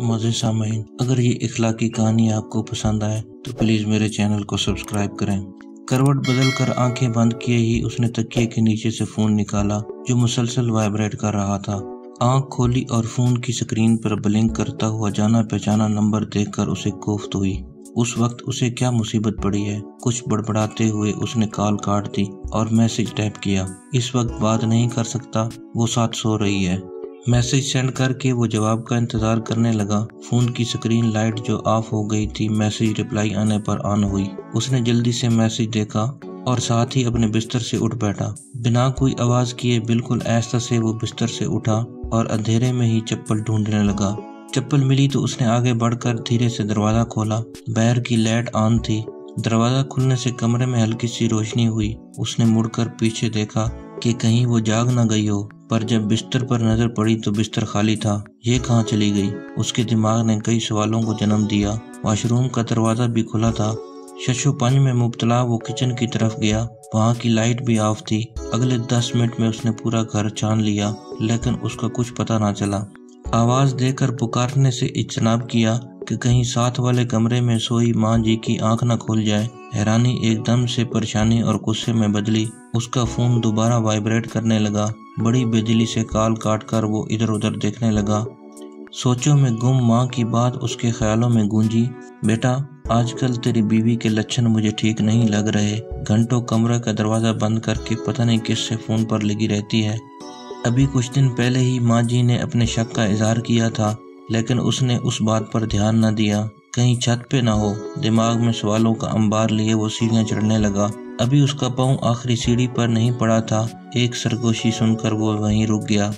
मज़े सामीन, अगर ये इखलाकी कहानी आपको पसंद आए तो प्लीज़ मेरे चैनल को सब्सक्राइब करें। करवट बदलकर आंखें बंद किए ही उसने तकिए के नीचे से फ़ोन निकाला जो मुसलसल वाइब्रेट कर रहा था। आंख खोली और फ़ोन की स्क्रीन पर ब्लिंक करता हुआ जाना पहचाना नंबर देखकर उसे कोफ्त हुई। उस वक्त उसे क्या मुसीबत पड़ी है। कुछ बड़बड़ाते हुए उसने कॉल काट दी और मैसेज टाइप किया। इस वक्त बात नहीं कर सकता, वो साथ सो रही है। मैसेज सेंड करके वो जवाब का इंतजार करने लगा। फोन की स्क्रीन लाइट जो ऑफ हो गई थी मैसेज रिप्लाई आने पर ऑन हुई। उसने जल्दी से मैसेज देखा और साथ ही अपने बिस्तर से उठ बैठा। बिना कोई आवाज किए बिल्कुल ऐसा से वो बिस्तर से उठा और अंधेरे में ही चप्पल ढूंढने लगा। चप्पल मिली तो उसने आगे बढ़कर धीरे से दरवाजा खोला। बाहर की लाइट ऑन थी। दरवाजा खुलने से कमरे में हल्की सी रोशनी हुई। उसने मुड़कर पीछे देखा कि कहीं वो जाग न गई हो, पर जब बिस्तर पर नजर पड़ी तो बिस्तर खाली था। ये कहाँ चली गई? उसके दिमाग ने कई सवालों को जन्म दिया। वॉशरूम का दरवाजा भी खुला था। शशोपंज में मुब्तला वो किचन की तरफ गया। वहाँ की लाइट भी ऑफ थी। अगले 10 मिनट में उसने पूरा घर छान लिया, लेकिन उसका कुछ पता ना चला। आवाज देकर पुकारने से इज्तनाब किया कि कहीं साथ वाले कमरे में सोई माँ जी की आंख न खुल जाए। हैरानी एकदम से परेशानी और गुस्से में बदली। उसका फोन दोबारा वाइब्रेट करने लगा। बड़ी बेदिली से कॉल काट कर वो इधर उधर देखने लगा। सोचों में गुम माँ की बात उसके ख्यालों में गूंजी। बेटा, आजकल तेरी बीवी के लक्षण मुझे ठीक नहीं लग रहे। घंटों कमरे का दरवाजा बंद करके पता नहीं किससे फोन पर लगी रहती है। अभी कुछ दिन पहले ही माँ जी ने अपने शक का इजहार किया था, लेकिन उसने उस बात पर ध्यान न दिया। कहीं छत पे ना हो। दिमाग में सवालों का अंबार लिए वो सीढ़ियां चढ़ने लगा। अभी उसका पाँव आखिरी सीढ़ी पर नहीं पड़ा था। एक सरगोशी सुनकर वो वहीं रुक गया।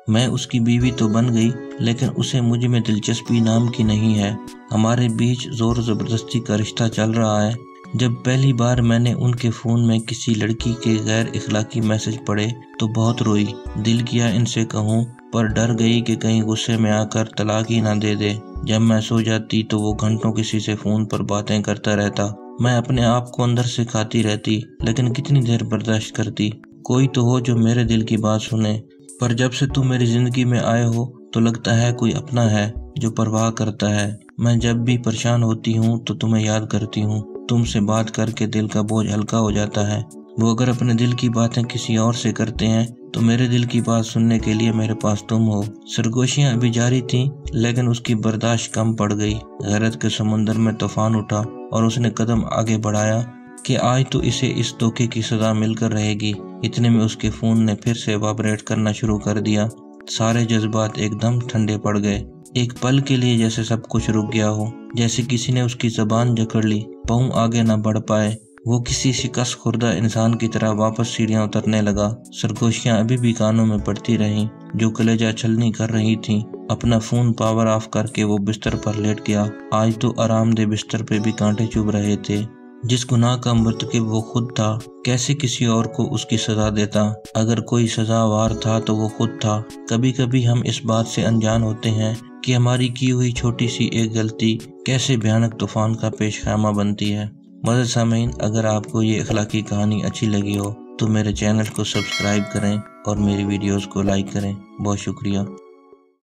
मैं उसकी बीवी तो बन गई, लेकिन उसे मुझ में दिलचस्पी नाम की नहीं है। हमारे बीच जोर जबरदस्ती का रिश्ता चल रहा है। जब पहली बार मैंने उनके फोन में किसी लड़की के गैर इखलाकी मैसेज पढ़े तो बहुत रोई। दिल किया इनसे कहूँ, पर डर गई कि कहीं गुस्से में आकर तलाक ही ना दे दे। जब मैं सो जाती तो वो घंटों किसी से फोन पर बातें करता रहता। मैं अपने आप को अंदर से खाती रहती, लेकिन कितनी देर बर्दाश्त करती। कोई तो हो जो मेरे दिल की बात सुने। पर जब से तुम मेरी जिंदगी में आए हो तो लगता है कोई अपना है जो परवाह करता है। मैं जब भी परेशान होती हूँ तो तुम्हें याद करती हूँ। तुमसे बात करके दिल का बोझ हल्का हो जाता है। वो अगर अपने दिल की बातें किसी और से करते हैं तो मेरे दिल की बात सुनने के लिए मेरे पास तुम हो। सरगोशियां अभी जारी थीं, लेकिन उसकी बर्दाश्त कम पड़ गई। गैरत के समुंदर में तूफान उठा और उसने कदम आगे बढ़ाया कि आज तो इसे इस धोखे की सजा मिलकर रहेगी। इतने में उसके फोन ने फिर से वाइब्रेट करना शुरू कर दिया। सारे जज्बात एकदम ठंडे पड़ गए। एक पल के लिए जैसे सब कुछ रुक गया हो, जैसे किसी ने उसकी जबान जकड़ ली। पाँव आगे न बढ़ पाए। वो किसी शिकस्त खुर्दा इंसान की तरह वापस सीढ़ियां उतरने लगा। सरगोशियां अभी भी कानों में पड़ती रहीं, जो कलेजा छलनी कर रही थीं। अपना फोन पावर ऑफ करके वो बिस्तर पर लेट गया। आज तो आरामदेह बिस्तर पे भी कांटे चुभ रहे थे। जिस गुनाह का मर्तकब वो खुद था, कैसे किसी और को उसकी सजा देता? अगर कोई सजावार था तो वो खुद था। कभी कभी हम इस बात से अनजान होते हैं कि हमारी की हुई छोटी सी एक गलती कैसे भयानक तूफान का पेश खैमा बनती है। मज़े सामीन, अगर आपको ये इखलाकी कहानी अच्छी लगी हो तो मेरे चैनल को सब्सक्राइब करें और मेरी वीडियोस को लाइक करें। बहुत शुक्रिया।